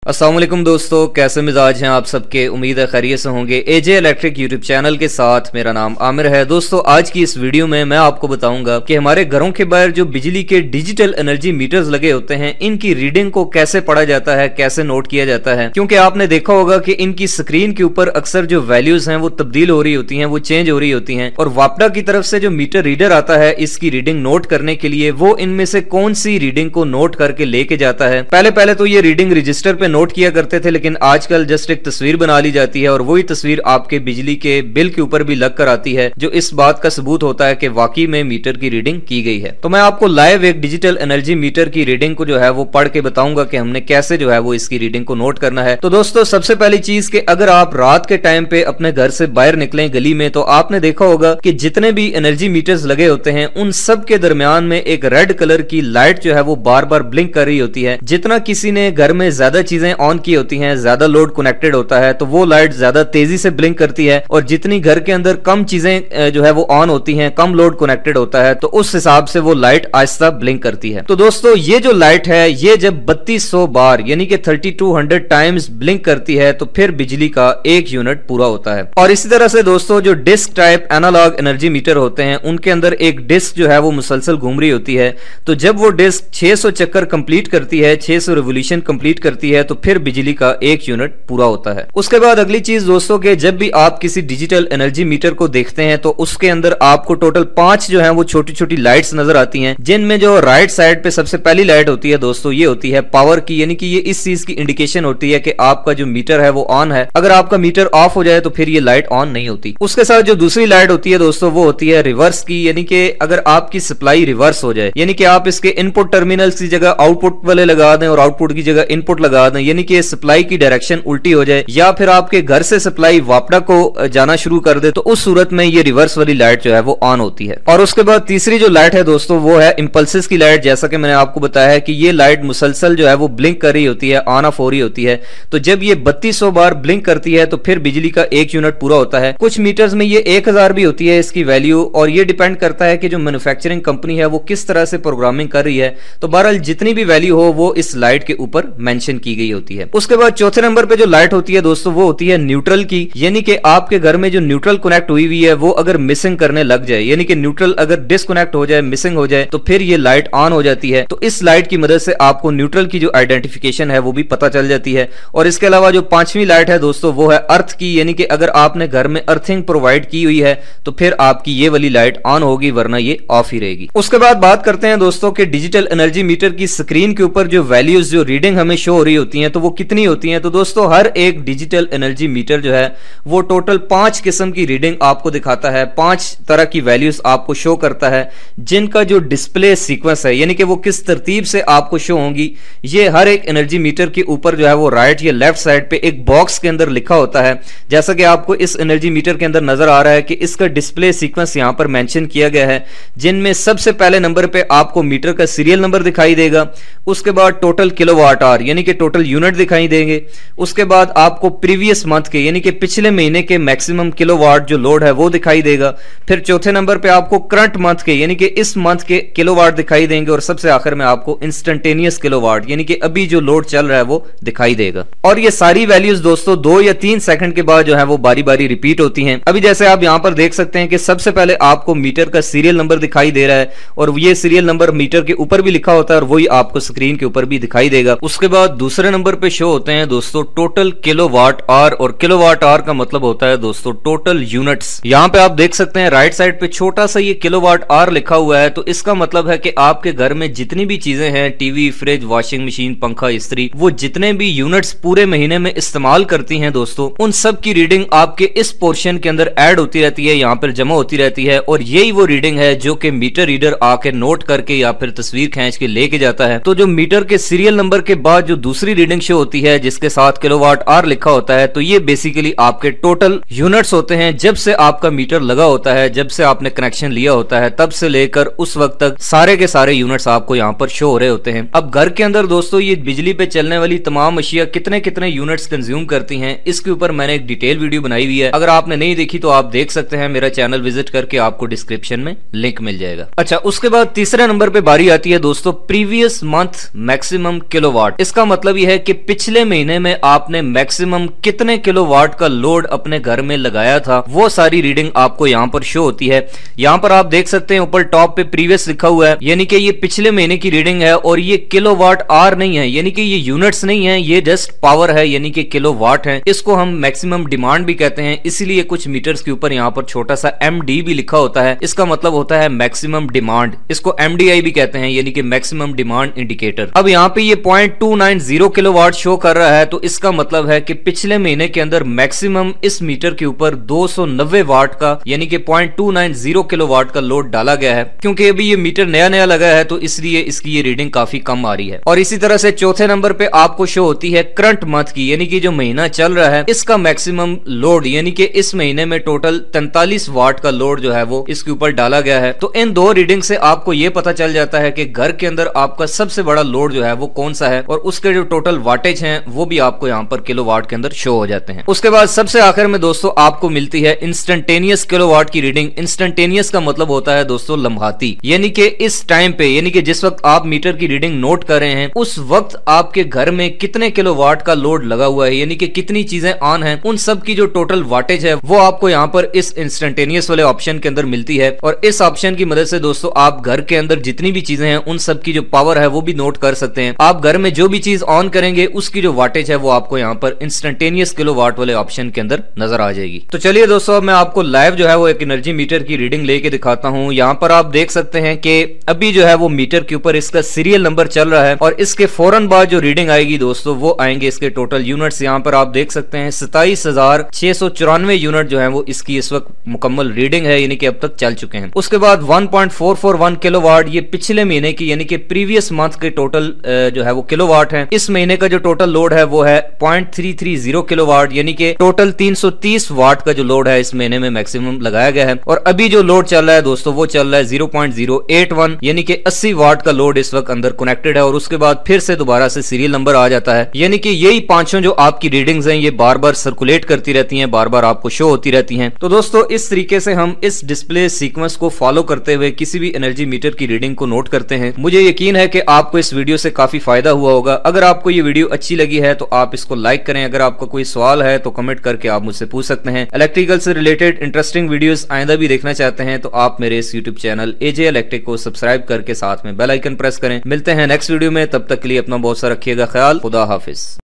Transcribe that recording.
अस्सलाम वालेकुम दोस्तों, कैसे मिजाज हैं आप सबके। उम्मीद है खैरियत से होंगे। एजे इलेक्ट्रिक यूट्यूब चैनल के साथ मेरा नाम आमिर है। दोस्तों आज की इस वीडियो में मैं आपको बताऊंगा कि हमारे घरों के बाहर जो बिजली के डिजिटल एनर्जी मीटर्स लगे होते हैं, इनकी रीडिंग को कैसे पढ़ा जाता है, कैसे नोट किया जाता है। क्योंकि आपने देखा होगा कि इनकी स्क्रीन के ऊपर अक्सर जो वैल्यूज हैं वो तब्दील हो रही होती हैं, वो चेंज हो रही होती हैं। और वापडा की तरफ से जो मीटर रीडर आता है इसकी रीडिंग नोट करने के लिए, वो इनमें से कौन सी रीडिंग को नोट करके लेके जाता है। पहले तो ये रीडिंग रजिस्टर पे नोट किया करते थे, लेकिन आजकल जस्ट एक तस्वीर बना ली जाती है और वही तस्वीर आपके बिजली के बिल के ऊपर भी लग कर आती है, जो इस बात का सबूत होता है कि वाकई में मीटर की रीडिंग की गई है। तो मैं आपको लाइव एक डिजिटल एनर्जी मीटर की रीडिंग को जो है वो पढ़ के बताऊंगा कि हमने कैसे जो है वो इसकी रीडिंग को नोट करना है। तो दोस्तों सबसे पहली चीज कि अगर आप रात के टाइम पे अपने घर से बाहर निकलें गली में, तो आपने देखा होगा कि जितने भी एनर्जी मीटर्स लगे होते हैं उन सब के दरमियान में एक रेड कलर की लाइट जो है वो बार बार ब्लिंक कर रही होती है। जितना किसी ने घर में ज्यादा चीजें ऑन की होती हैं, ज्यादा लोड कनेक्टेड होता है, तो वो लाइट ज्यादा तेजी से ब्लिंक करती है। और जितनी घर के अंदर कम चीजें जो है वो ऑन होती हैं, कम लोड कनेक्टेड होता है, तो उस हिसाब से वो लाइट आहिस्ता ब्लिंक करती है। तो दोस्तों ये जो लाइट है, ये जब 3200 बार यानी कि 3200 टाइम्स ब्लिंक करती है, तो फिर बिजली का 1 यूनिट पूरा होता है। और इसी तरह से दोस्तों जो disc type analogue energy meter होते हैं, उनके अंदर एक डिस्क जो है वो मुसलसल घूम रही होती है। तो जब वो डिस्क 600 चक्कर कंप्लीट करती है, 600 रिवोल्यूशन कंप्लीट करती है, तो फिर बिजली का 1 यूनिट पूरा होता है। उसके बाद अगली चीज दोस्तों के जब भी आप किसी डिजिटल एनर्जी मीटर को देखते हैं, तो उसके अंदर आपको टोटल 5 जो है वो छोटी छोटी लाइट्स नजर आती हैं, जिनमें जो राइट साइड पे सबसे पहली लाइट होती है दोस्तों, ये होती है पावर की, यानी कि ये इस चीज की इंडिकेशन होती है कि आपका जो मीटर है वो ऑन है। अगर आपका मीटर ऑफ हो जाए तो फिर ये लाइट ऑन नहीं होती। उसके साथ जो दूसरी लाइट होती है दोस्तों, वो होती है रिवर्स की, यानी कि अगर आपकी सप्लाई रिवर्स हो जाए, यानी कि आप इसके इनपुट टर्मिनल की जगह आउटपुट वाले लगा दें और आउटपुट की जगह इनपुट लगा दें, यानी कि सप्लाई की डायरेक्शन उल्टी हो जाए, या फिर आपके घर से सप्लाई वापडा को जाना शुरू कर दे, तो उस सूरत में ये रिवर्स वाली लाइट जो है वो ऑन होती है। और उसके बाद तीसरी जो लाइट है दोस्तों, वो है इंपल्सेस की लाइट। जैसा कि मैंने आपको बताया है कि ये लाइट मुसलसल जो है वो ब्लिंक कर रही होती है, ऑन ऑफ हो रही होती है। तो जब ये 3200 बार ब्लिंक करती है, तो फिर बिजली का 1 यूनिट पूरा होता है। कुछ मीटर्स में ये 1000 भी होती है इसकी वैल्यू, और ये डिपेंड करता है कि जो मैन्युफैक्चरिंग कंपनी है वो किस तरह से प्रोग्रामिंग कर रही है। तो बहरहाल जितनी भी वैल्यू हो वो इस लाइट के ऊपर मेंशन की गई होती है। उसके बाद चौथे नंबर पे जो लाइट होती है दोस्तों, वो होती है न्यूट्रल की, यानी कि आपके घर में जो न्यूट्रल कनेक्ट हुई हुई है वो अगर मिसिंग करने लग जाए, यानी कि न्यूट्रल अगर डिस्कनेक्ट हो जाए, मिसिंग हो जाए, तो फिर ये लाइट ऑन हो जाती है। तो इस लाइट की मदद से आपको न्यूट्रल की जो आइडेंटिफिकेशन है वो भी पता चल जाती है। और इसके अलावा जो 5वीं लाइट है दोस्तों, वो है अर्थ की, यानी कि अगर आपने घर में अर्थिंग प्रोवाइड की हुई है तो फिर आपकी ये वाली लाइट ऑन होगी, वरना ये ऑफ ही रहेगी। उसके बाद बात करते हैं दोस्तों कि डिजिटल एनर्जी मीटर की स्क्रीन के ऊपर जो वैल्यूज, जो रीडिंग हमें शो हो रही होती है, तो वो कितनी होती है। तो दोस्तों हर एक डिजिटल एनर्जी मीटर जो है वो टोटल 5 किस्म की रीडिंग आपको दिखाता है, 5 तरह की वैल्यूज आपको शो करता है, जिनका जो डिस्प्ले सीक्वेंस है, यानी कि वो किस तरतीब से आपको शो होंगी, ये हर एक एनर्जी मीटर के ऊपर जो है वो राइट या लेफ्ट साइड पे एक बॉक्स के अंदर लिखा होता है। जैसा कि आपको इस एनर्जी मीटर के अंदर नजर आ रहा है कि इसका डिस्प्ले सीक्वेंस यहां पर मेंशन किया गया है, जिनमें सबसे पहले नंबर पे आपको मीटर का सीरियल नंबर दिखाई देगा। उसके बाद टोटल किलोवाट आवर यानी कि टोटल यूनिट दिखाई देंगे। उसके बाद आपको प्रीवियस मंथ के यानी कि पिछले महीने के मैक्सिमम किलोवाट जो लोड है वो दिखाई देगा। फिर चौथे नंबर पे आपको करंट मंथ के यानी कि इस मंथ के किलोवाट दिखाई देंगे। और सबसे आखिर में आपको इंस्टेंटेनियस किलोवाट यानी कि अभी जो लोड चल रहा है वो दिखाई देगा। और ये सारी वैल्यूज दोस्तों 2 या 3 सेकंड के बाद जो है वो बारी बारी रिपीट होती हैं। अभी जैसे आप यहां पर देख सकते हैं कि सबसे पहले आपको मीटर का सीरियल नंबर दिखाई दे रहा है, और ये सीरियल नंबर मीटर के ऊपर भी लिखा होता है और वही आपको स्क्रीन के ऊपर भी दिखाई देगा। उसके बाद दूसरे नंबर पे शो होते हैं दोस्तों टोटल किलोवाट आवर, और किलोवाट आवर का मतलब होता है दोस्तों टोटल यूनिट्स। यहां पे आप देख सकते हैं राइट साइड पे छोटा सा ये किलोवाट आवर लिखा हुआ है, तो इसका मतलब है कि आपके घर में जितनी भी चीजें हैं, टीवी, फ्रिज, वॉशिंग मशीन, पंखा, इस्त्री, वो जितने भी यूनिट्स पूरे महीने में इस्तेमाल करती हैं दोस्तों, उन सब की रीडिंग आपके इस पोर्शन के अंदर ऐड होती रहती है, यहां पर जमा होती रहती है। और यही वो रीडिंग है जो कि मीटर रीडर आके नोट करके या फिर तस्वीर खींच के लेके जाता है। तो जो मीटर के सीरियल नंबर के बाद जो दूसरी रीडिंग शो होती है जिसके साथ किलोवाट आवर लिखा होता है, तो ये बेसिकली आपके टोटल यूनिट्स होते हैं जब से आपका मीटर लगा होता है, जब से आपने कनेक्शन लिया होता है, तब से लेकर उस वक्त तक सारे के सारे यूनिट्स आपको यहाँ पर शो हो रहे होते हैं। अब घर के अंदर दोस्तों ये बिजली पे चलने वाली तमाम अशिया कितने कितने यूनिट्स कंज्यूम करती हैं, इसके ऊपर मैंने एक डिटेल वीडियो बनाई हुई है। अगर आपने नहीं देखी तो आप देख सकते हैं, मेरा चैनल विजिट करके आपको डिस्क्रिप्शन में लिंक मिल जाएगा। अच्छा, उसके बाद तीसरे नंबर पे बारी आती है दोस्तों प्रीवियस मंथ मैक्सिमम किलोवाट। इसका मतलब यह है है कि पिछले महीने में आपने मैक्सिमम कितने किलोवाट का लोड अपने घर में लगाया था, वो सारी रीडिंग आपको यहाँ पर शो होती है। यहाँ पर आप देख सकते हैं ऊपर टॉप पे प्रीवियस लिखा हुआ है, यानी कि ये पिछले महीने की रीडिंग है और ये किलोवाट आवर नहीं है, यानी कि ये यूनिट्स नहीं है, ये जस्ट पावर है, यानी कि किलोवाट है। इसको हम मैक्सिमम डिमांड भी कहते हैं, इसीलिए कुछ मीटर्स के ऊपर यहाँ पर छोटा सा MD भी लिखा होता है। इसका मतलब होता है मैक्सिमम डिमांड। इसको MDI भी कहते हैं, यानी कि मैक्सिमम डिमांड इंडिकेटर। अब यहाँ पे ये 0.290 किलोवाट शो कर रहा है, तो इसका मतलब है कि पिछले महीने के अंदर मैक्सिमम इस मीटर के ऊपर 290 वाट का, यानी कि 0.290 किलोवाट का लोड डाला गया है। क्योंकि अभी ये मीटर नया नया लगा है, तो इसलिए इसकी ये रीडिंग काफी कम आ रही है। और इसी तरह से चौथे नंबर पे आपको शो होती है करंट मंथ की, यानी कि जो महीना चल रहा है इसका मैक्सिमम लोड, यानी कि इस महीने में टोटल 43 वाट का लोड जो है वो इसके ऊपर डाला गया है। तो इन दो रीडिंग से आपको ये पता चल जाता है कि घर के अंदर आपका सबसे बड़ा लोड जो है वो कौन सा है, और उसके जो टोटल वाटेज हैं वो भी आपको यहाँ पर किलोवाट के अंदर शो हो जाते हैं। उसके बाद सबसे आखिर में दोस्तों आपको मिलती है इंस्टेंटेनियस किलोवाट की रीडिंग। इंस्टेंटेनियस का मतलब होता है दोस्तों लम्हाती, यानी कि इस टाइम पे, यानी कि जिस वक्त आप मीटर की रीडिंग नोट कर रहे हैं उस वक्त आपके घर में कितने किलोवाट का लोड लगा हुआ है, यानी कि कितनी चीजें ऑन हैं, उन सब की जो टोटल वाटेज है वो आपको यहाँ पर इस इंस्टेंटेनियस वाले ऑप्शन के अंदर मिलती है। और इस ऑप्शन की मदद से दोस्तों आप घर के अंदर जितनी भी चीजें हैं उन सब की जो पावर है वो भी नोट कर सकते हैं। आप घर में जो भी चीज ऑन करेंगे उसकी जो वाटेज है वो आपको यहाँ पर इंस्टेंटेनियस किलोवाट वाले ऑप्शन के अंदर नजर आ जाएगी। तो चलिए दोस्तों अब मैं आपको लाइव जो है वो एक एनर्जी मीटर की रीडिंग लेके दिखाता हूँ। यहाँ पर आप देख सकते हैं कि अभी जो है वो मीटर के ऊपर इसका सीरियल नंबर चल रहा है, और इसके फौरन बाद जो रीडिंग आएगी दोस्तों वो आएंगे इसके टोटल यूनिट्स। यहाँ पर आप देख सकते हैं 27,694 यूनिट जो है वो इसकी इस वक्त मुकम्मल रीडिंग है, यानी कि अब तक चल चुके हैं। उसके बाद 1.441 किलोवाट ये पिछले महीने की, यानी कि प्रीवियस मंथ के टोटल जो है वो किलोवाट है। इस महीने का जो टोटल लोड है वो है 0.330 किलोवाट, यानी कि टोटल 330 वाट का जो लोड है इस महीने में मैक्सिमम लगाया गया है। और अभी जो लोड चल रहा है दोस्तों वो चल रहा है 0.081, यानी कि 80 वाट का लोड इस वक्त अंदर कनेक्टेड है। और उसके बाद फिर से दोबारा से सीरियल नंबर आ जाता है, यानी कि यही पांचों जो आपकी रीडिंग्स हैं ये बार बार सर्कुलेट करती रहती हैं, बार बार आपको शो होती रहती हैं। तो दोस्तों इस तरीके से हम इस डिस्प्ले सीक्वेंस को फॉलो करते हुए किसी भी एनर्जी मीटर की रीडिंग को नोट करते हैं। मुझे यकीन है कि आपको इस वीडियो से काफी फायदा हुआ होगा। अगर आपको ये वीडियो अच्छी लगी है तो आप इसको लाइक करें। अगर आपका कोई सवाल है तो कमेंट करके आप मुझसे पूछ सकते हैं। इलेक्ट्रिकल से रिलेटेड इंटरेस्टिंग वीडियोस आइंदा भी देखना चाहते हैं तो आप मेरे इस यूट्यूब चैनल एजे इलेक्ट्रिक को सब्सक्राइब करके साथ में बेल आइकन प्रेस करें। मिलते हैं नेक्स्ट वीडियो में, तब तक के लिए अपना बहुत सा रखिएगा ख्याल। खुदा हाफिज।